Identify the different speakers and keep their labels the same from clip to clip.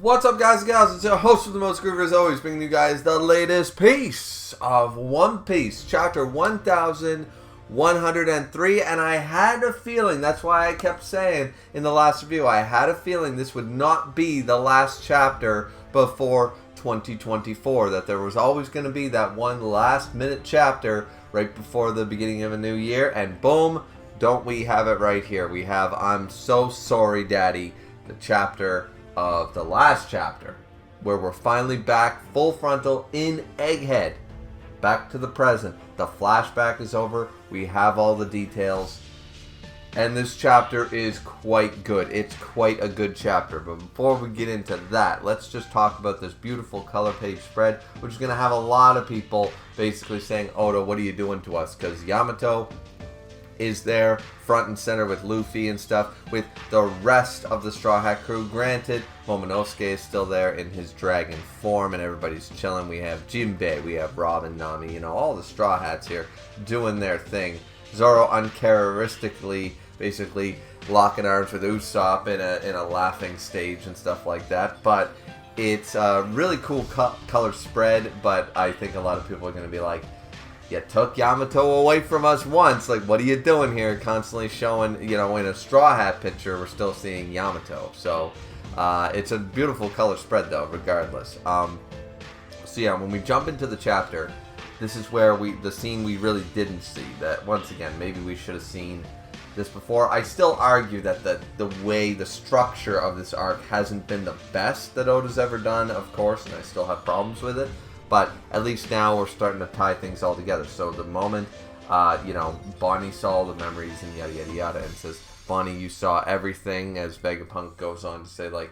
Speaker 1: What's up, guys and gals? It's your host of the most Griever, as always, bringing you guys the latest piece of One Piece, chapter 1103, and I had a feeling, that's why I kept saying in the last review, I had a feeling this would not be the last chapter before 2024, that there was always going to be that one last minute chapter right before the beginning of a new year, and boom, don't we have it right here. We have I'm So Sorry, Daddy, the chapter of the last chapter, where we're finally back full frontal in Egghead, back to the present. The flashback is over, we have all the details, and this chapter is quite good. It's quite a good chapter. But before we get into that, let's just talk about this beautiful color page spread, which is going to have a lot of people basically saying, Oda, what are you doing to us? Because Yamato is there front and center with Luffy and stuff, with the rest of the Straw Hat crew. Granted, Momonosuke is still there in his dragon form and everybody's chilling. We have Jinbei, we have Robin, Nami, you know, all the Straw Hats here doing their thing. Zoro uncharacteristically basically locking arms with Usopp in a laughing stage and stuff like that. But it's a really cool color spread, but I think a lot of people are going to be like, you took Yamato away from us once. Like, what are you doing here? Constantly showing, you know, in a Straw Hat picture, we're still seeing Yamato. So, it's a beautiful color spread, though, regardless. So, yeah, when we jump into the chapter, this is where the scene we really didn't see. That, once again, maybe we should have seen this before. I still argue that the structure of this arc hasn't been the best that Oda's ever done, of course, and I still have problems with it. But at least now we're starting to tie things all together. So the moment, you know, Bonnie saw the memories and yada yada yada, and says, Bonnie, you saw everything, as Vegapunk goes on to say, like,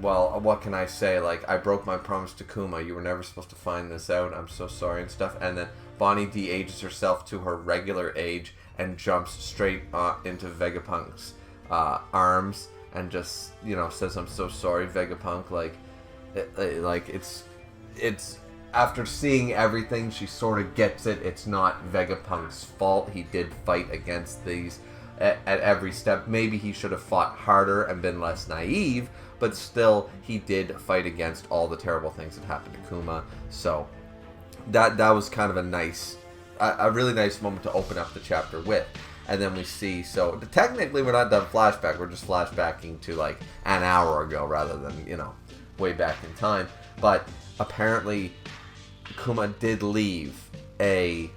Speaker 1: well, what can I say? Like, I broke my promise to Kuma. You were never supposed to find this out. I'm so sorry and stuff. And then Bonnie de-ages herself to her regular age and jumps straight into Vegapunk's arms and just, you know, says, I'm so sorry, Vegapunk. Like it's after seeing everything, she sort of gets it. It's not Vegapunk's fault. He did fight against these at every step. Maybe he should have fought harder and been less naive, but still, he did fight against all the terrible things that happened to Kuma. So that was kind of a really nice moment to open up the chapter with. And then we see, so technically we're not done flashback. We're just flashbacking to like an hour ago rather than, you know, way back in time. But apparently Kuma did leave a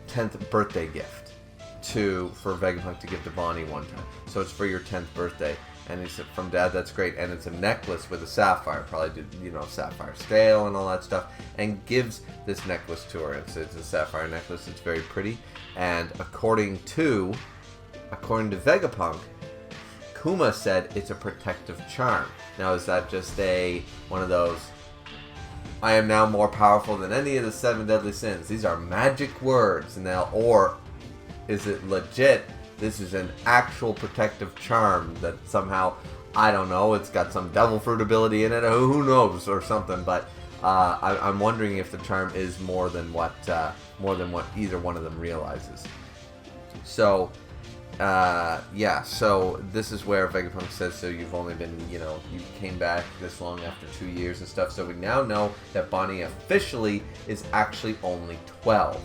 Speaker 1: 10th birthday gift for Vegapunk to give to Bonnie one time. So it's for your 10th birthday. And he said, from Dad, that's great. And it's a necklace with a sapphire. Probably did, you know, sapphire scale and all that stuff. And gives this necklace to her. It's a sapphire necklace. It's very pretty. And according to Vegapunk, Kuma said it's a protective charm. Now, is that just one of those, I am now more powerful than any of the 7 deadly sins? These are magic words. Or is it legit? This is an actual protective charm that somehow, I don't know, it's got some devil fruit ability in it, who knows, or something. But I'm wondering if the charm is more than what either one of them realizes. So, yeah, so this is where Vegapunk says, so you've only been, you know, you came back this long after 2 years and stuff. So we now know that Bonnie officially is actually only 12.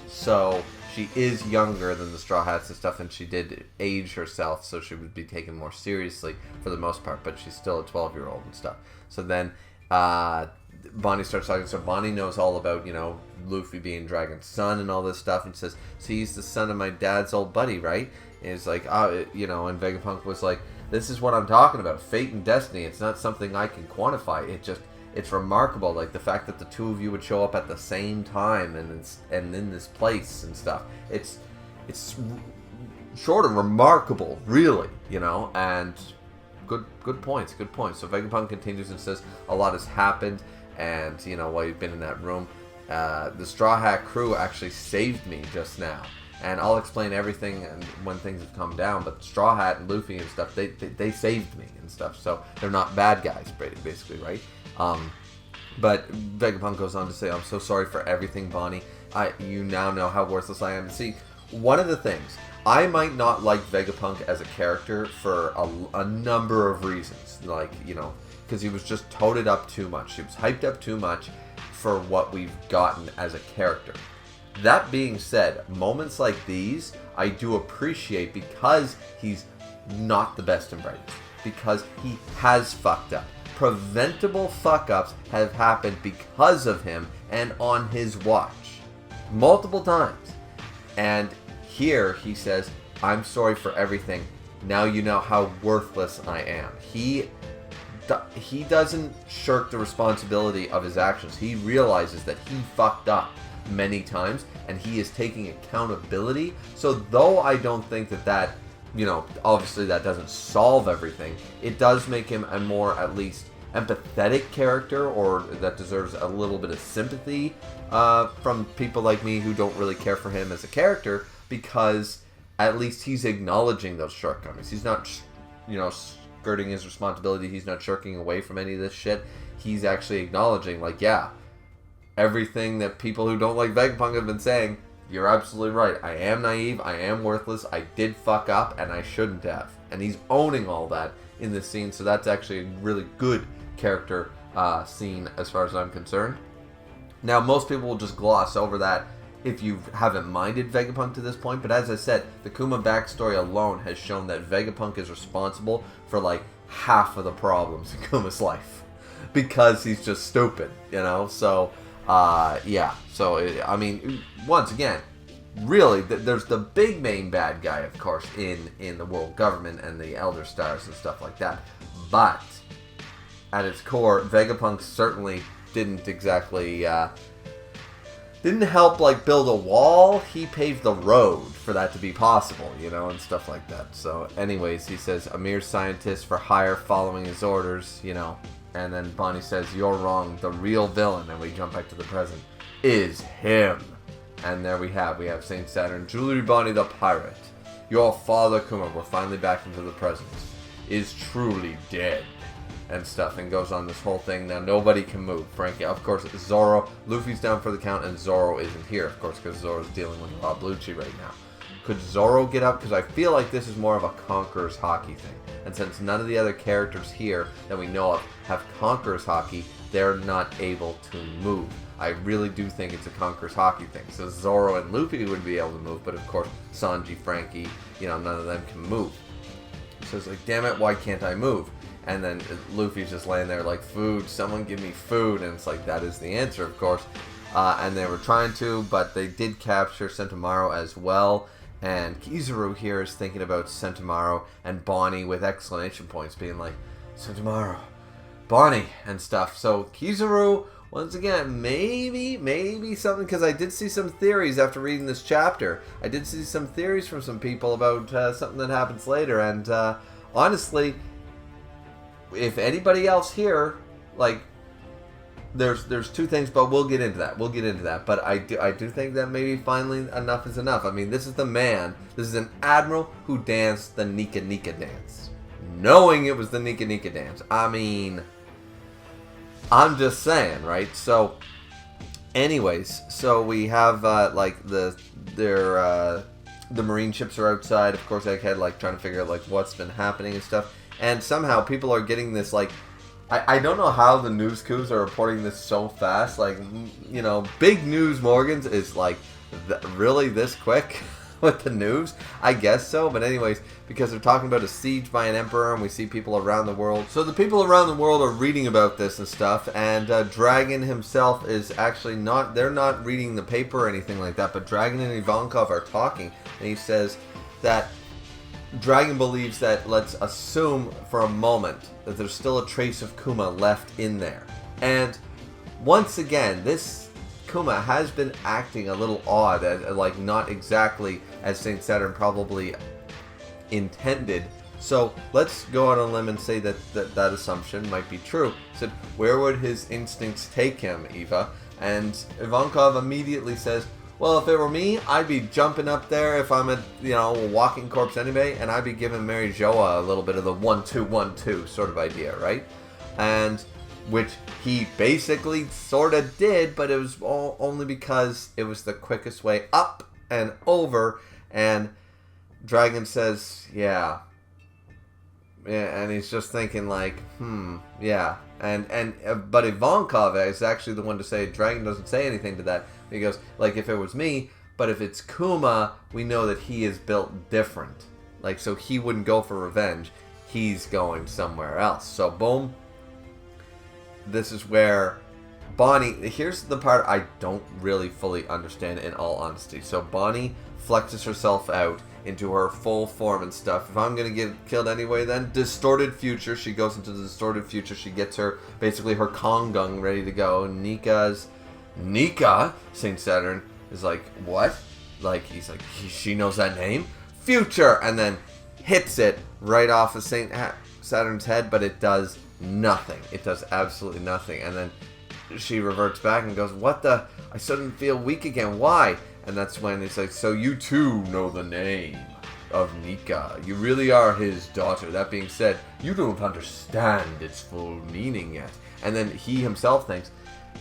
Speaker 1: So she is younger than the Straw Hats and stuff, and she did age herself, so she would be taken more seriously for the most part, but she's still a 12-year-old and stuff. So then Bonnie starts talking, so Bonnie knows all about, you know, Luffy being Dragon's son and all this stuff, and says, so he's the son of my dad's old buddy, right? And it's like, you know, and Vegapunk was like, this is what I'm talking about, fate and destiny. It's not something I can quantify. It's remarkable, like the fact that the two of you would show up at the same time and in this place and stuff. It's sort of remarkable, really, you know. And good points. So Vegapunk continues and says a lot has happened, and you know, while you've been in that room, the Straw Hat crew actually saved me just now. And I'll explain everything and when things have come down, but Straw Hat and Luffy and stuff, they saved me and stuff, so they're not bad guys, basically, right? But Vegapunk goes on to say, I'm so sorry for everything, Bonnie. You now know how worthless I am. See, one of the things, I might not like Vegapunk as a character for a number of reasons. Like, you know, because he was just toted up too much. He was hyped up too much for what we've gotten as a character. That being said, moments like these I do appreciate because he's not the best and brightest. Because he has fucked up. Preventable fuck-ups have happened because of him and on his watch. Multiple times. And here he says, I'm sorry for everything. Now you know how worthless I am. He doesn't shirk the responsibility of his actions. He realizes that he fucked up many times and he is taking accountability. So though I don't think that obviously that doesn't solve everything, it does make him a more at least empathetic character, or that deserves a little bit of sympathy from people like me who don't really care for him as a character, because at least he's acknowledging those shortcomings. He's not skirting his responsibility. He's not shirking away from any of this shit. He's actually acknowledging, like, yeah, everything that people who don't like Vegapunk have been saying, you're absolutely right. I am naive. I am worthless. I did fuck up, and I shouldn't have. And he's owning all that in this scene, so that's actually a really good character scene as far as I'm concerned. Now, most people will just gloss over that if you haven't minded Vegapunk to this point, but as I said, the Kuma backstory alone has shown that Vegapunk is responsible for like half of the problems in Kuma's life. Because he's just stupid, So, yeah. So, I mean, once again, really, there's the big main bad guy, of course, in the world government and the Elder Stars and stuff like that. But, at its core, Vegapunk certainly didn't exactly, didn't help, like, build a wall. He paved the road for that to be possible, and stuff like that. So, anyways, he says, a mere scientist for hire following his orders, And then Bonnie says, you're wrong, the real villain, and we jump back to the present, is him. And there we have Saint Saturn, Jewelry Bonnie the pirate. Your father, Kuma, we're finally back into the present, is truly dead. And stuff, and goes on this whole thing. Now nobody can move, Frankie. Of course, Zoro, Luffy's down for the count, and Zoro isn't here, of course, because Zoro's dealing with Rob Lucci right now. Could Zoro get up? Because I feel like this is more of a Conqueror's Hockey thing. And since none of the other characters here that we know of have Conqueror's Hockey, they're not able to move. I really do think it's a Conqueror's Hockey thing. So Zoro and Luffy would be able to move, but of course, Sanji, Frankie, none of them can move. So it's like, damn it, why can't I move? And then Luffy's just laying there like, food, someone give me food. And it's like, that is the answer, of course. And they were trying to, but they did capture Sentomaru as well. And Kizaru here is thinking about Sentomaru and Bonnie with exclamation points, being like, Sentomaru, Bonnie, and stuff. So Kizaru, once again, maybe something, because I did see some theories after reading this chapter. I did see some theories from some people about something that happens later. And honestly, if anybody else here, like, there's two things, but we'll get into that. But I do think that maybe finally enough is enough. I mean, this is the man. This is an admiral who danced the Nika Nika dance, knowing it was the Nika Nika dance. I mean, I'm just saying, right? So, anyways, so we have like the marine ships are outside. Of course, Egghead like trying to figure out like what's been happening and stuff. And somehow people are getting this like. I don't know how the news coups are reporting this so fast. Like, big news Morgans is like, really this quick with the news? I guess so. But anyways, because they're talking about a siege by an emperor and we see people around the world. So the people around the world are reading about this and stuff. And Dragon himself is actually not, they're not reading the paper or anything like that. But Dragon and Ivankov are talking. And he says that Dragon believes that, let's assume for a moment, that there's still a trace of Kuma left in there. And once again, this Kuma has been acting a little odd, like not exactly as Saint Saturn probably intended. So let's go out on a limb and say that assumption might be true. Said, where would his instincts take him, Eva? And Ivankov immediately says, well, if it were me, I'd be jumping up there if I'm a, walking corpse anyway, and I'd be giving Mary Joa a little bit of the 1-2-1-2 sort of idea, right? And which he basically sort of did, but it was only because it was the quickest way up and over. And Dragon says, yeah, Yeah, and he's just thinking like, yeah. But Ivankov is actually the one to say, Dragon doesn't say anything to that. He goes, like, if it was me, but if it's Kuma, we know that he is built different. Like, so he wouldn't go for revenge. He's going somewhere else. So, boom. This is where Bonnie, here's the part I don't really fully understand in all honesty. So, Bonnie flexes herself out into her full form and stuff. If I'm going to get killed anyway, then distorted future. She goes into the distorted future. She gets her, basically her Kongung ready to go. Nika, Saint Saturn, is like, what? Like, he's like, she knows that name? Future! And then hits it right off of Saint Saturn's head, but it does nothing. It does absolutely nothing. And then she reverts back and goes, what the? I suddenly feel weak again. Why? And that's when it's like, so you too know the name of Nika. You really are his daughter. That being said, you don't understand its full meaning yet. And then he himself thinks,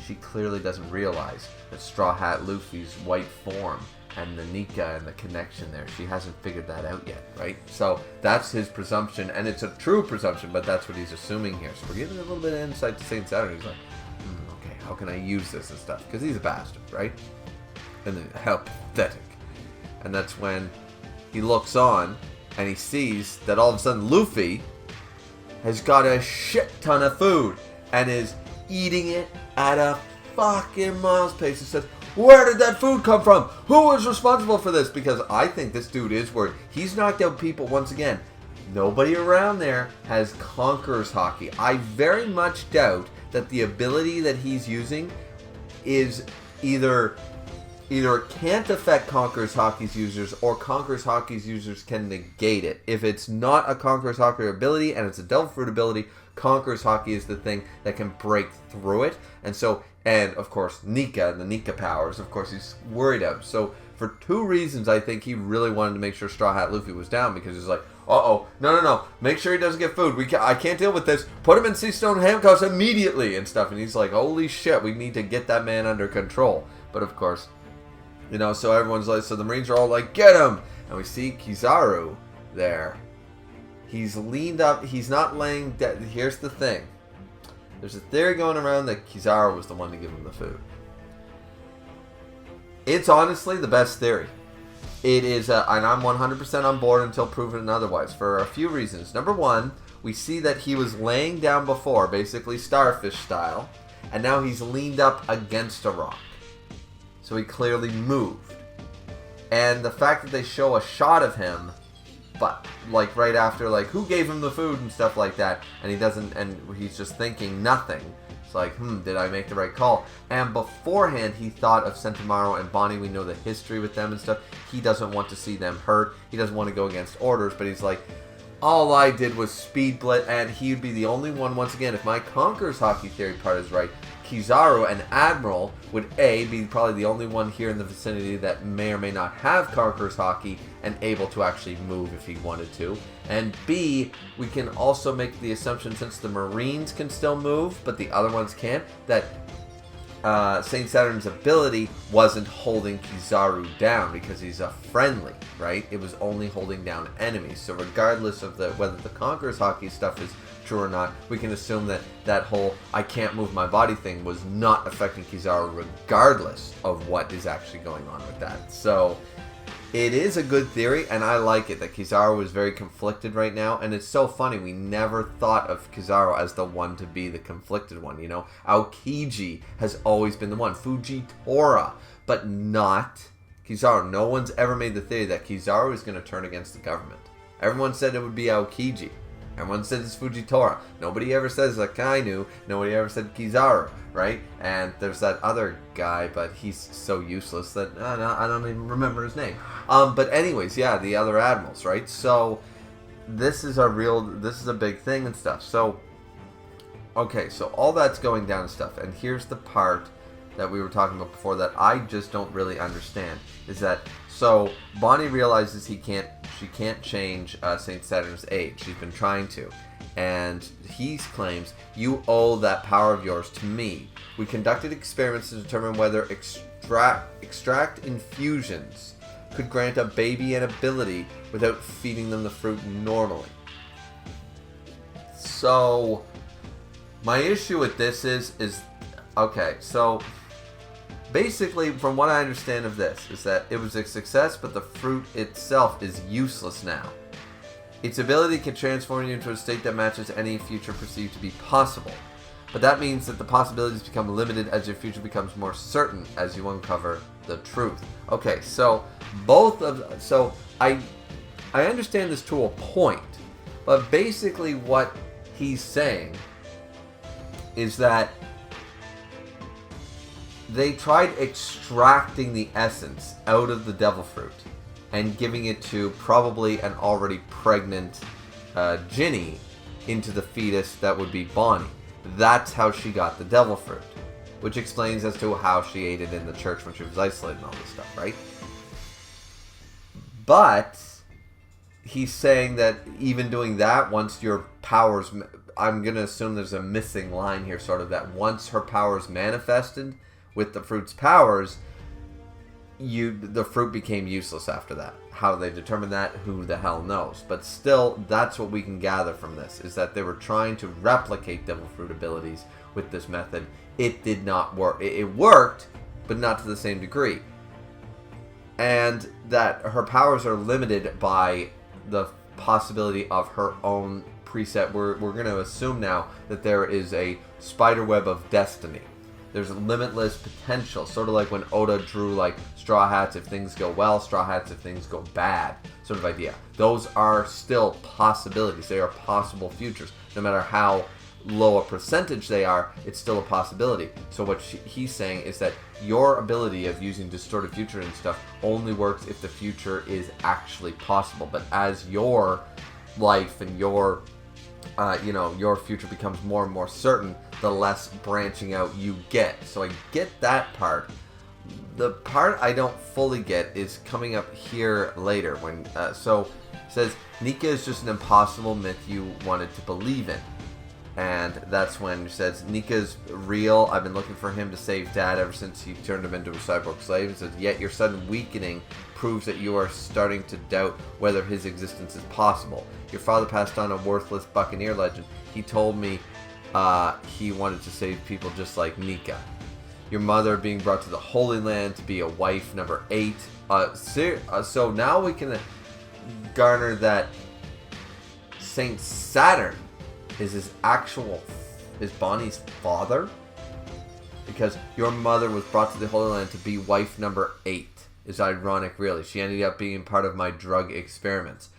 Speaker 1: she clearly doesn't realize that Straw Hat Luffy's white form and the Nika and the connection there. She hasn't figured that out yet, right? So that's his presumption, and it's a true presumption, but that's what he's assuming here. So we're getting a little bit of insight to Saint Saturn. He's like, okay, how can I use this and stuff? Because he's a bastard, right? And then, how pathetic. And that's when he looks on and he sees that all of a sudden Luffy has got a shit ton of food and is eating it at a fucking miles pace. He says, where did that food come from? Who is responsible for this? Because I think this dude is worried. He's knocked out people once again. Nobody around there has Conqueror's Haki. I very much doubt that the ability that he's using is either it can't affect Conqueror's Haki's users, or Conqueror's Haki's users can negate it. If it's not a Conqueror's Haki ability and it's a Devil Fruit ability, Conqueror's Haki is the thing that can break through it. And so, and of course, Nika, the Nika powers, of course, he's worried of. So, for two reasons, I think he really wanted to make sure Straw Hat Luffy was down, because he's like, no, make sure he doesn't get food. I can't deal with this. Put him in sea stone handcuffs immediately and stuff. And he's like, holy shit, we need to get that man under control. But of course, you know, so everyone's like, so the Marines are all like, get him! And we see Kizaru there. He's leaned up. He's not laying dead. Here's the thing. There's a theory going around that Kizaru was the one to give him the food. It's honestly the best theory. It is, and I'm 100% on board until proven otherwise, for a few reasons. Number one, we see that he was laying down before, basically starfish style, and now he's leaned up against a rock. So he clearly moved. And the fact that they show a shot of him, but like right after, like, who gave him the food and stuff like that, and he doesn't, and he's just thinking nothing. It's like, did I make the right call? And beforehand, he thought of Sentomaru and Bonnie. We know the history with them and stuff. He doesn't want to see them hurt. He doesn't want to go against orders, but he's like, all I did was speed blitz, and he would be the only one, once again, if my Conqueror's Haki theory part is right, Kizaru, an admiral, would A, be probably the only one here in the vicinity that may or may not have Conqueror's Haki and able to actually move if he wanted to. And B, we can also make the assumption, since the Marines can still move, but the other ones can't, that Saint Saturn's ability wasn't holding Kizaru down because he's a friendly, right? It was only holding down enemies. So regardless of whether the Conqueror's Haki stuff is true or not, we can assume that that whole I can't move my body thing was not affecting Kizaru regardless of what is actually going on with that. So it is a good theory, and I like it that Kizaru is very conflicted right now. And it's so funny, we never thought of Kizaru as the one to be the conflicted one, you know? Aokiji has always been the one, Fujitora, but not Kizaru. No one's ever made the theory that Kizaru is going to turn against the government. Everyone said it would be Aokiji. Everyone says it's Fujitora. Nobody ever says Akainu. Nobody ever said Kizaru, right? And there's that other guy, but he's so useless that I don't even remember his name. But anyways, yeah, the other admirals, right? So this is a big thing and stuff. So, okay, so all that's going down and stuff. And here's the part that we were talking about before that I just don't really understand. Is that, so Bonnie realizes she can't change Saint Saturn's age. She's been trying to. And he claims, you owe that power of yours to me. We conducted experiments to determine whether extract infusions could grant a baby an ability without feeding them the fruit normally. So, my issue with this is okay, so basically, from what I understand of this, is that it was a success, but the fruit itself is useless now. Its ability can transform you into a state that matches any future perceived to be possible. But that means that the possibilities become limited as your future becomes more certain as you uncover the truth. Okay, so I understand this to a point, but basically what he's saying is that they tried extracting the essence out of the devil fruit and giving it to probably an already pregnant Ginny into the fetus that would be Bonnie. That's how she got the devil fruit, which explains as to how she ate it in the church when she was isolated and all this stuff, right? But he's saying that even doing that, once your powers, I'm going to assume there's a missing line here, sort of, that once her powers manifested with the fruit's powers, the fruit became useless after that. How they determined that, who the hell knows. But still, that's what we can gather from this, is that they were trying to replicate devil fruit abilities with this method. It did not work. It worked, but not to the same degree. And that her powers are limited by the possibility of her own preset. We're going to assume now that there is a spider web of destiny. There's limitless potential, sort of like when Oda drew like Straw Hats if things go well, Straw Hats if things go bad, sort of idea. Those are still possibilities. They are possible futures. No matter how low a percentage they are, it's still a possibility. So what he's saying is that your ability of using distorted future and stuff only works if the future is actually possible. But as your life and your future becomes more and more certain, the less branching out you get. So I get that part. The part I don't fully get is coming up here later. When so it says Nika is just an impossible myth you wanted to believe in, and that's when it says Nika's real. I've been looking for him to save Dad ever since he turned him into a cyborg slave. It says yet your sudden weakening proves that you are starting to doubt whether his existence is possible. Your father passed on a worthless buccaneer legend. He told me he wanted to save people just like Nika. Your mother being brought to the Holy Land to be a wife number 8. So now we can garner that Saint Saturn is Bonnie's father, because your mother was brought to the Holy Land to be wife number 8. Is ironic, really. She ended up being part of my drug experiments.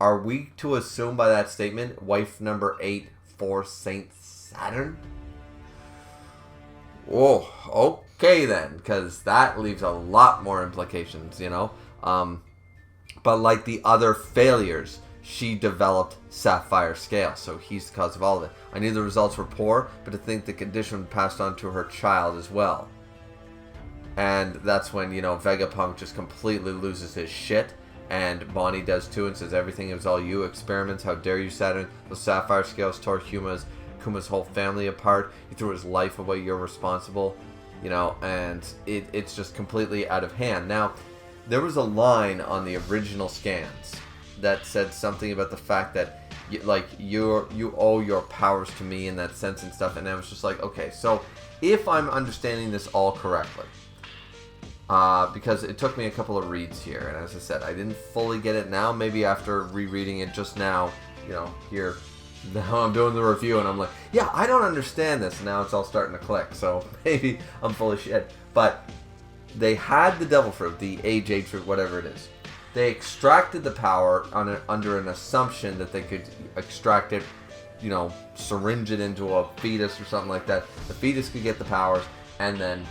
Speaker 1: Are we to assume by that statement wife number 8 for Saint Saturn? Oh, okay then, because that leaves a lot more implications, But like the other failures, she developed sapphire scale, so he's the cause of all of it. I knew the results were poor, but to think the condition passed on to her child as well. And that's when, Vegapunk just completely loses his shit. And Bonnie does too and says, everything is all you, experiments, how dare you, Saturn. Those sapphire scales tore Kuma's whole family apart. He threw his life away, you're responsible. And it's just completely out of hand. Now, there was a line on the original scans that said something about the fact that you owe your powers to me in that sense and stuff. And I was just like, okay, so if I'm understanding this all correctly, because it took me a couple of reads here, and as I said, I didn't fully get it now. Maybe after rereading it just now, here, now I'm doing the review, and I'm like, yeah, I don't understand this. And now it's all starting to click, so maybe I'm full of shit. But they had the devil fruit, the age fruit, whatever it is. They extracted the power under an assumption that they could extract it, syringe it into a fetus or something like that. The fetus could get the powers, and then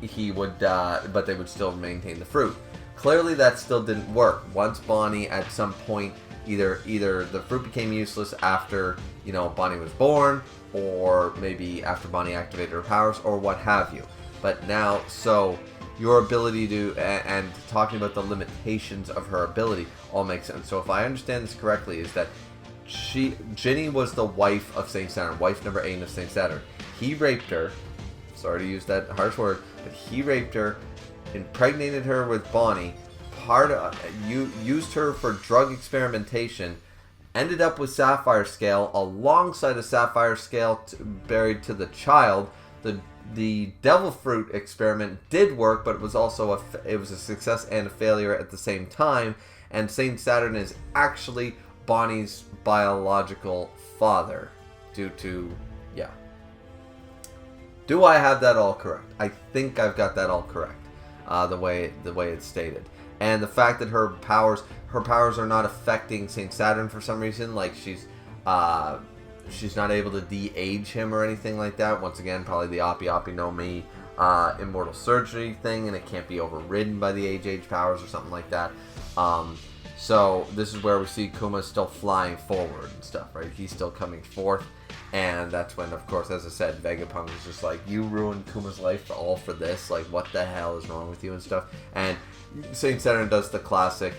Speaker 1: he would, but they would still maintain the fruit. Clearly that still didn't work. Once Bonnie at some point, either the fruit became useless after, Bonnie was born, or maybe after Bonnie activated her powers, or what have you. But now, so your ability to, and talking about the limitations of her ability, all makes sense. So if I understand this correctly, is that Ginny was the wife of Saint Saturn, wife number 8 of Saint Saturn. He raped her. Sorry to use that harsh word, but he raped her, impregnated her with Bonnie, used her for drug experimentation, ended up with Sapphire Scale alongside a Sapphire Scale buried to the child. The Devil Fruit experiment did work, but it was also a success and a failure at the same time. And Saint Saturn is actually Bonnie's biological father, due to Do I have that all correct? I think I've got that all correct. The way it's stated. And the fact that her powers are not affecting Saint Saturn for some reason, like she's not able to de-age him or anything like that. Once again, probably the Oppie no Mi immortal surgery thing, and it can't be overridden by the age powers or something like that. So this is where we see Kuma still flying forward and stuff, right? He's still coming forth, and that's when, of course, as I said, Vegapunk is just like, you ruined Kuma's life all for this. Like, what the hell is wrong with you and stuff? And Saint Saturn does the classic,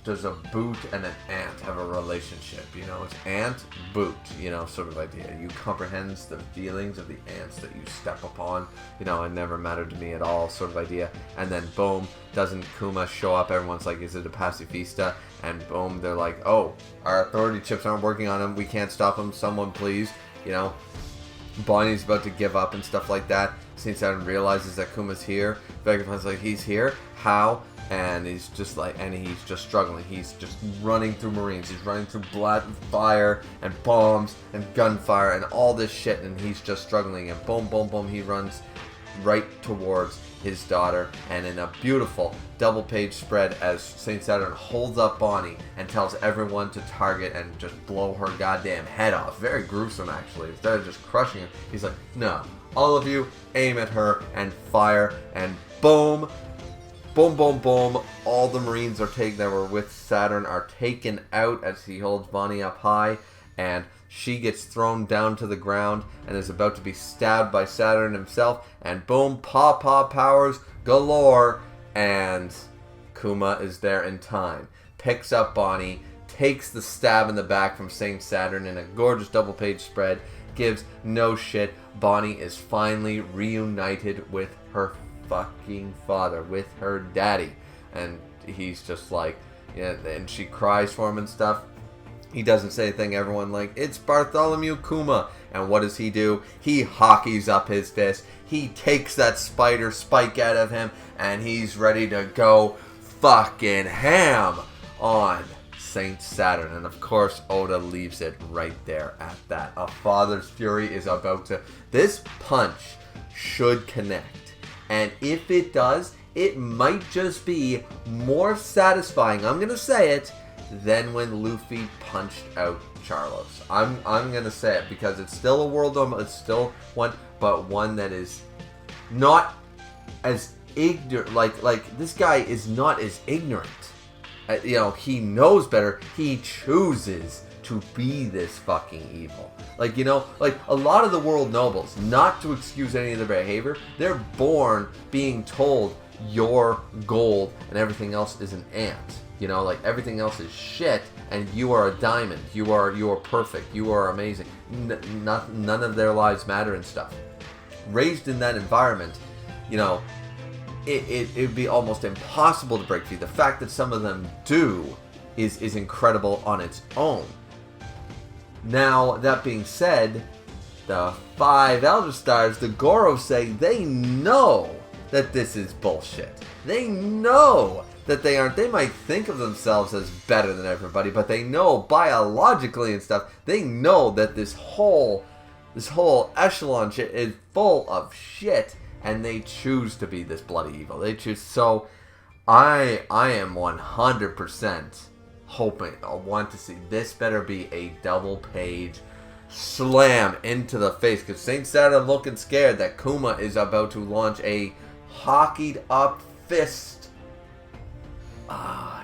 Speaker 1: does a boot and an ant have a relationship? It's ant, boot, sort of idea. You comprehends the feelings of the ants that you step upon, it never mattered to me at all, sort of idea. And then boom, doesn't Kuma show up? Everyone's like, is it a pacifista? And boom, they're like, oh, our authority chips aren't working on him. We can't stop him. Someone please, Bonnie's about to give up and stuff like that. Saint Saturn realizes that Kuma's here. Vegapunk's like, he's here? How? And he's just struggling. He's just running through Marines. He's running through fire and bombs and gunfire and all this shit, and he's just struggling. And boom, boom, boom, he runs right towards his daughter. And in a beautiful double-page spread, as Saint Saturn holds up Bonnie and tells everyone to target and just blow her goddamn head off. Very gruesome, actually. Instead of just crushing her, he's like, no, all of you aim at her and fire, and boom. Boom, boom, boom. All the Marines that were with Saturn are taken out as he holds Bonnie up high, and she gets thrown down to the ground and is about to be stabbed by Saturn himself, and boom, paw powers galore, and Kuma is there in time. Picks up Bonnie, takes the stab in the back from Saint Saturn in a gorgeous double-page spread, gives no shit. Bonnie is finally reunited with her fucking father, with her daddy, and he's just like, and she cries for him and stuff. He doesn't say anything. Everyone like, it's Bartholomew Kuma. And what does he do? He hockeys up his fist. He takes that spider spike out of him, and he's ready to go fucking ham on Saint Saturn. And of course, Oda leaves it right there at that. A father's fury is about to... This punch should connect. And if it does, it might just be more satisfying, I'm going to say it, than when Luffy punched out Charlos. I'm going to say it, because it's still a world, it's still one, but one that is not as ignorant, like this guy is not as ignorant. He knows better. He chooses to be this fucking evil. Like a lot of the world nobles, not to excuse any of their behavior, they're born being told you're gold and everything else is an ant. Everything else is shit and you are a diamond. You are perfect. You are amazing. None of their lives matter and stuff. Raised in that environment, it'd be almost impossible to break free. The fact that some of them do is incredible on its own. Now, that being said, the 5 Elder Stars, the Goro, say they know that this is bullshit. They know that they aren't. They might think of themselves as better than everybody, but they know biologically and stuff, they know that this whole echelon shit is full of shit, and they choose to be this bloody evil. They choose. So, I am 100% hoping, I want to see, this better be a double page slam into the face, because Saint Saturn looking scared that Kuma is about to launch a hockeyed up fist.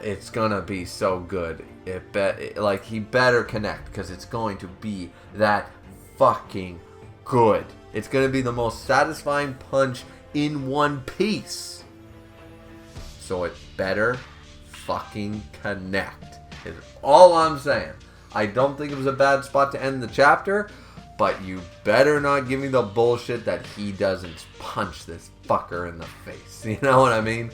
Speaker 1: It's gonna be so good. He better connect, because it's going to be that fucking good. It's gonna be the most satisfying punch in One Piece. So it better fucking connect. Is all I'm saying. I don't think it was a bad spot to end the chapter, but you better not give me the bullshit that he doesn't punch this fucker in the face. You know what I mean?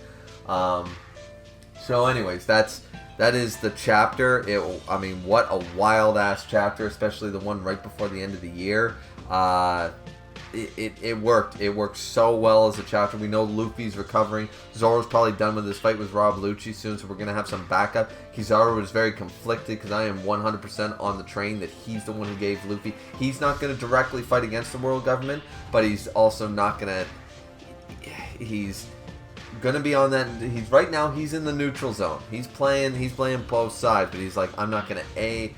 Speaker 1: So anyways, that's that is the chapter. I mean, what a wild ass chapter, especially the one right before the end of the year. It worked. It worked so well as a chapter. We know Luffy's recovering. Zoro's probably done with his fight with Rob Lucci soon, so we're going to have some backup. Kizaru was very conflicted because I am 100% on the train that he's the one who gave Luffy. He's not going to directly fight against the world government, but he's also not going to... He's going to be on that... He's in the neutral zone. He's playing both sides, but he's like, I'm not going to...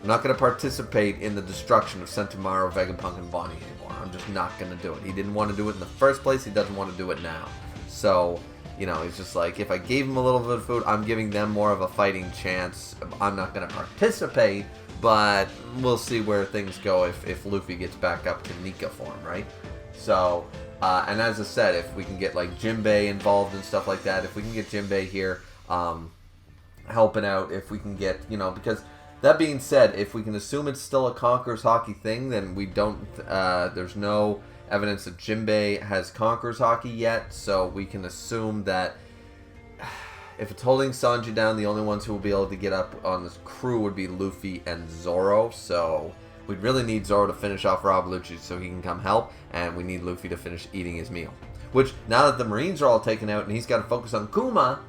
Speaker 1: I'm not going to participate in the destruction of Sentomaru, Vegapunk, and Bonnie anymore. I'm just not going to do it. He didn't want to do it in the first place. He doesn't want to do it now. So, he's just like, if I gave him a little bit of food, I'm giving them more of a fighting chance. I'm not going to participate, but we'll see where things go if Luffy gets back up to Nika form, right? So, and as I said, if we can get, like, Jinbei involved and stuff like that, if we can get Jinbei here helping out, if we can get, because... That being said, if we can assume it's still a Conqueror's Hockey thing, then we don't, there's no evidence that Jinbei has Conqueror's Hockey yet, so we can assume that if it's holding Sanji down, the only ones who will be able to get up on this crew would be Luffy and Zoro, so we'd really need Zoro to finish off Rob Lucci so he can come help, and we need Luffy to finish eating his meal. Which, now that the Marines are all taken out and he's got to focus on Kuma,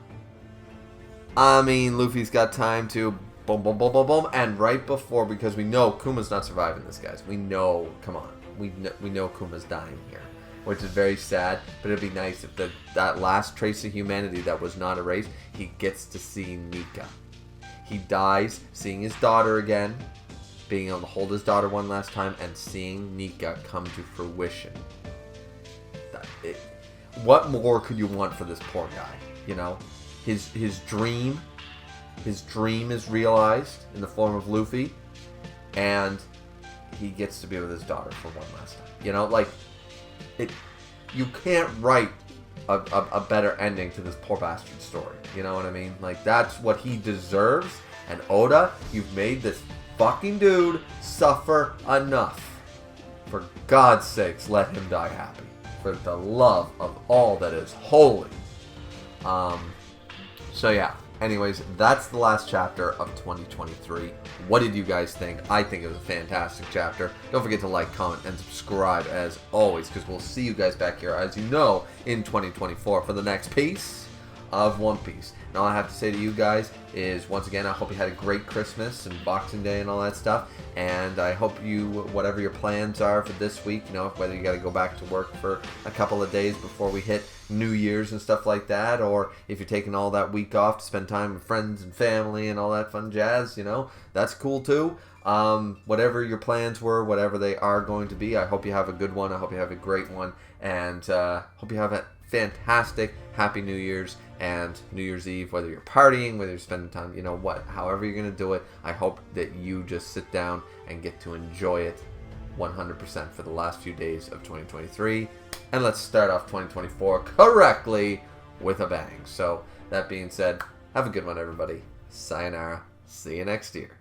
Speaker 1: I mean, Luffy's got time to... Boom, boom, boom, boom, boom, and right before, because we know Kuma's not surviving this, guys. We know, come on, we know Kuma's dying here, which is very sad, but it'd be nice if that last trace of humanity that was not erased, he gets to see Nika. He dies seeing his daughter again, being able to hold his daughter one last time, and seeing Nika come to fruition. What more could you want for this poor guy, His dream... His dream is realized in the form of Luffy, and he gets to be with his daughter for one last time. You can't write a better ending to this poor bastard story. You know what I mean? Like, that's what he deserves. And Oda, you've made this fucking dude suffer enough. For God's sakes, let him die happy. For the love of all that is holy. So yeah. Anyways, that's the last chapter of 2023. What did you guys think? I think it was a fantastic chapter. Don't forget to like, comment, and subscribe as always, because we'll see you guys back here, as you know, in 2024 for the next piece of One Piece. And all I have to say to you guys is, once again, I hope you had a great Christmas and Boxing Day and all that stuff. And I hope whatever your plans are for this week, whether you got to go back to work for a couple of days before we hit New Year's and stuff like that, or if you're taking all that week off to spend time with friends and family and all that fun jazz, that's cool too. Whatever your plans were, whatever they are going to be, I hope you have a good one. I hope you have a great one, and hope you have a fantastic Happy New Year's and New Year's Eve, whether you're partying, whether you're spending time, however you're going to do it. I hope that you just sit down and get to enjoy it 100% for the last few days of 2023. And let's start off 2024 correctly with a bang. So, that being said, have a good one, everybody. Sayonara. See you next year.